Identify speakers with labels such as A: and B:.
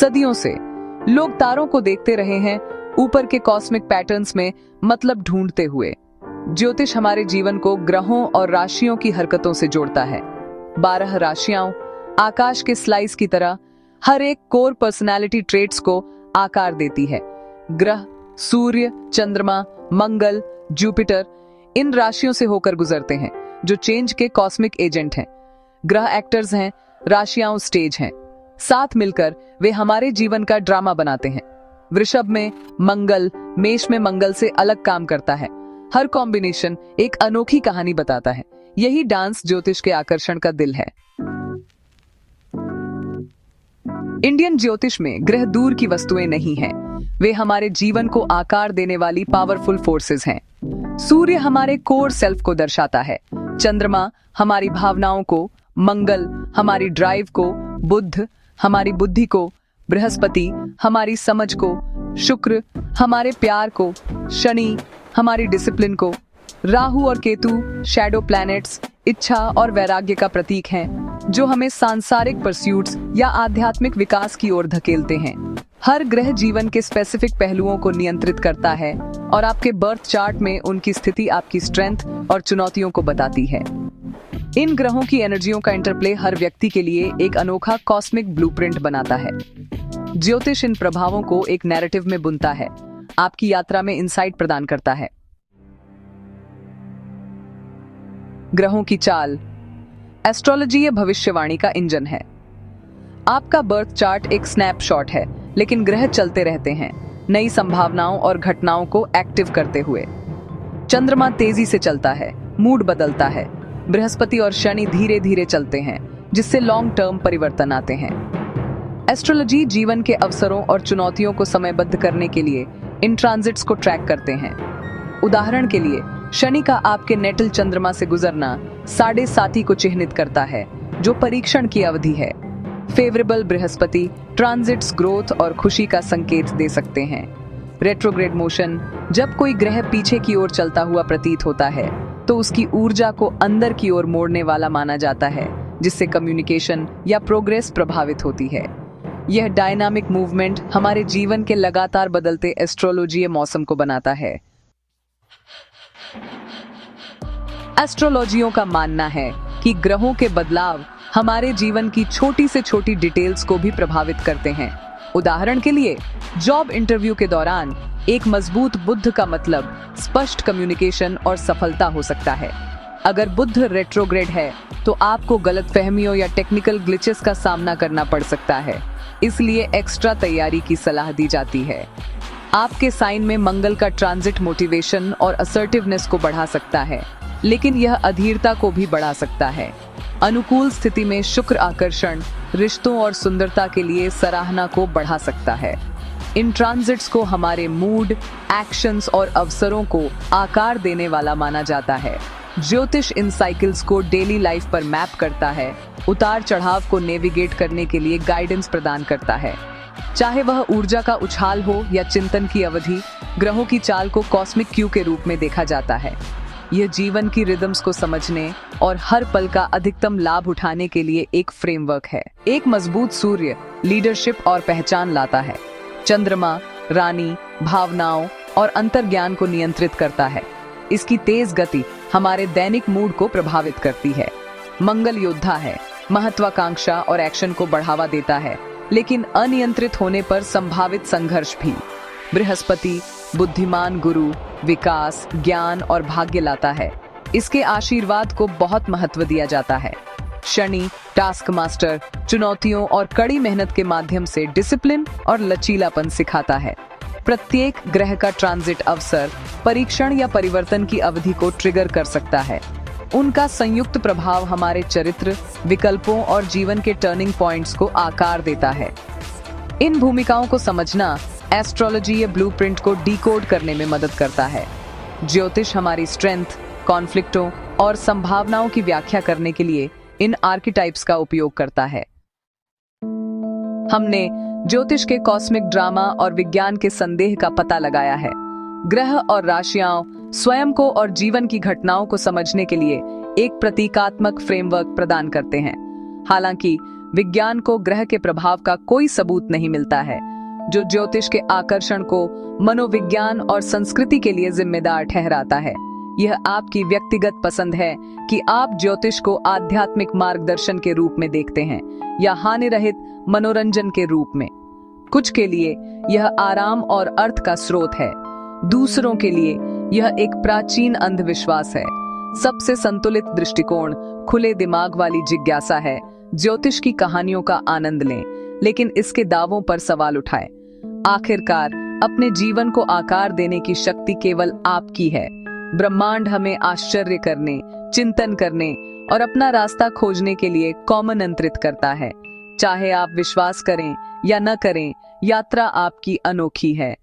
A: सदियों से लोग तारों को देखते रहे हैं, ऊपर के कॉस्मिक पैटर्न्स में मतलब ढूंढते हुए। ज्योतिष हमारे जीवन को ग्रहों और राशियों की हरकतों से जोड़ता है। 12 राशियां आकाश के स्लाइस की तरह हर एक कोर पर्सनालिटी ट्रेट्स को आकार देती है। ग्रह सूर्य, चंद्रमा, मंगल, जुपिटर इन राशियों से होकर गुजरते हैं, जो चेंज के कॉस्मिक एजेंट हैं। ग्रह एक्टर्स हैं, राशियां स्टेज हैं। साथ मिलकर वे हमारे जीवन का ड्रामा बनाते हैं। वृषभ में मंगल मेष में मंगल से अलग काम करता है। हर कॉम्बिनेशन एक अनोखी कहानी बताता है। यही डांस ज्योतिष के आकर्षण का दिल है। इंडियन ज्योतिष में ग्रह दूर की वस्तुएं नहीं हैं, वे हमारे जीवन को आकार देने वाली पावरफुल फोर्सेस हैं। सूर्य हमारे कोर सेल्फ को दर्शाता है, चंद्रमा हमारी भावनाओं को, मंगल हमारी ड्राइव को, बुध हमारी बुद्धि को, बृहस्पति हमारी समझ को, शुक्र हमारे प्यार को, शनि हमारी डिसिप्लिन को, राहु और केतु शैडो प्लैनेट्स इच्छा और वैराग्य का प्रतीक हैं, जो हमें सांसारिक परस्यूट्स या आध्यात्मिक विकास की ओर धकेलते हैं। हर ग्रह जीवन के स्पेसिफिक पहलुओं को नियंत्रित करता है और आपके बर्थ चार्ट में उनकी स्थिति आपकी स्ट्रेंथ और चुनौतियों को बताती है। इन ग्रहों की एनर्जियों का इंटरप्ले हर व्यक्ति के लिए एक अनोखा कॉस्मिक ब्लूप्रिंट बनाता है। ज्योतिष इन प्रभावों को एक नैरेटिव में बुनता है, आपकी यात्रा में इंसाइट प्रदान करता है। ग्रहों की चाल। एस्ट्रोलॉजी ये भविष्यवाणी का इंजन है। आपका बर्थ चार्ट एक स्नैपशॉट है, लेकिन ग्रह चलते रहते हैं, नई संभावनाओं और घटनाओं को एक्टिव करते हुए। चंद्रमा तेजी से चलता है, मूड बदलता है। बृहस्पति और शनि धीरे धीरे चलते हैं, जिससे लॉन्ग टर्म परिवर्तन आते हैं। एस्ट्रोलॉजी जीवन के अवसरों और चुनौतियों को समयबद्ध करने के लिए इन ट्रांजिट्स को ट्रैक करते हैं। उदाहरण के लिए शनि का आपके नेटल चंद्रमा से गुजरना 7.5 को चिह्नित करता है, जो परीक्षण की अवधि है। फेवरेबल बृहस्पति ट्रांजिट्स ग्रोथ और खुशी का संकेत दे सकते हैं। रेट्रोग्रेड मोशन, जब कोई ग्रह पीछे की ओर चलता हुआ प्रतीत होता है तो उसकी ऊर्जा को अंदर की ओर मोड़ने वाला माना जाता है, जिससे कम्युनिकेशन या प्रोग्रेस प्रभावित होती है। यह डायनामिक मूवमेंट हमारे जीवन के लगातार बदलते एस्ट्रोलॉजीय मौसम को बनाता है। एस्ट्रोलॉजियों का मानना है कि ग्रहों के बदलाव हमारे जीवन की छोटी से छोटी डिटेल्स को भी प्रभावित करते हैं। उदाहरण के लिए जॉब इंटरव्यू के दौरान एक मजबूत बुध का मतलब स्पष्ट कम्युनिकेशन और सफलता हो सकता है। अगर बुध रेट्रोग्रेड है तो आपको गलतफहमियों या टेक्निकल ग्लिचेस का सामना करना पड़ सकता है, इसलिए एक्स्ट्रा तैयारी की सलाह दी जाती है। आपके साइन में मंगल का ट्रांजिट मोटिवेशन और असर्टिवनेस को बढ़ा सकता है, लेकिन यह अधीरता को भी बढ़ा सकता है। अनुकूल स्थिति में शुक्र आकर्षण, रिश्तों और सुंदरता के लिए सराहना को बढ़ा सकता है। इन ट्रांजिट्स को हमारे मूड, एक्शंस और अवसरों को आकार देने वाला माना जाता है। ज्योतिष इन साइकिल्स को डेली लाइफ पर मैप करता है, उतार चढ़ाव को नेविगेट करने के लिए गाइडेंस प्रदान करता है। चाहे वह ऊर्जा का उछाल हो या चिंतन की अवधि, ग्रहों की चाल को कॉस्मिक क्यू के रूप में देखा जाता है। यह जीवन की रिदम्स को समझने और हर पल का अधिकतम लाभ उठाने के लिए एक फ्रेमवर्क है। एक मजबूत सूर्य लीडरशिप और पहचान लाता है। चंद्रमा रानी, भावनाओं और अंतर्ज्ञान को नियंत्रित करता है। इसकी तेज गति हमारे दैनिक मूड को प्रभावित करती है। मंगल योद्धा है, महत्वाकांक्षा और एक्शन को बढ़ावा देता है, लेकिन अनियंत्रित होने पर संभावित संघर्ष भी। बृहस्पति बुद्धिमान गुरु, विकास, ज्ञान और भाग्य लाता है। इसके आशीर्वाद को बहुत महत्व दिया जाता है। शनि टास्क मास्टर, चुनौतियों और कड़ी मेहनत के माध्यम से डिसिप्लिन और लचीलापन सिखाता है। प्रत्येक ग्रह का ट्रांजिट अवसर, परीक्षण या परिवर्तन की अवधि को ट्रिगर कर सकता है। उनका संयुक्त प्रभाव हमारे चरित्र, विकल्पों और जीवन के टर्निंग पॉइंट्स को आकार देता है। इन भूमिकाओं को समझना एस्ट्रोलॉजी या ब्लूप्रिंट को डिकोड करने में मदद करता है। ज्योतिष हमारी स्ट्रेंथ, कॉन्फ्लिक्टों और संभावनाओं की व्याख्या करने के लिए इन आर्किटाइप्स का उपयोग करता है। हमने ज्योतिष के कॉस्मिक ड्रामा और विज्ञान के संदेह का पता लगाया है। ग्रह और राशियां स्वयं को और जीवन की घटनाओं को समझने के लिए एक प्रतीकात्मक फ्रेमवर्क प्रदान करते हैं। हालांकि विज्ञान को ग्रह के प्रभाव का कोई सबूत नहीं मिलता है, जो ज्योतिष के आकर्षण को मनोविज्ञान और संस्कृति के लिए जिम्मेदार ठहराता है। यह आपकी व्यक्तिगत पसंद है कि आप ज्योतिष को आध्यात्मिक मार्गदर्शन के रूप में देखते हैं या हानि रहित मनोरंजन के रूप में। कुछ के लिए यह आराम और अर्थ का स्रोत है, दूसरों के लिए यह एक प्राचीन अंधविश्वास है। सबसे संतुलित दृष्टिकोण खुले दिमाग वाली जिज्ञासा है। ज्योतिष की कहानियों का आनंद लें, लेकिन इसके दावों पर सवाल उठाएं। आखिरकार अपने जीवन को आकार देने की शक्ति केवल आपकी है। ब्रह्मांड हमें आश्चर्य करने, चिंतन करने और अपना रास्ता खोजने के लिए आमंत्रित करता है। चाहे आप विश्वास करें या न करें, यात्रा आपकी अनोखी है।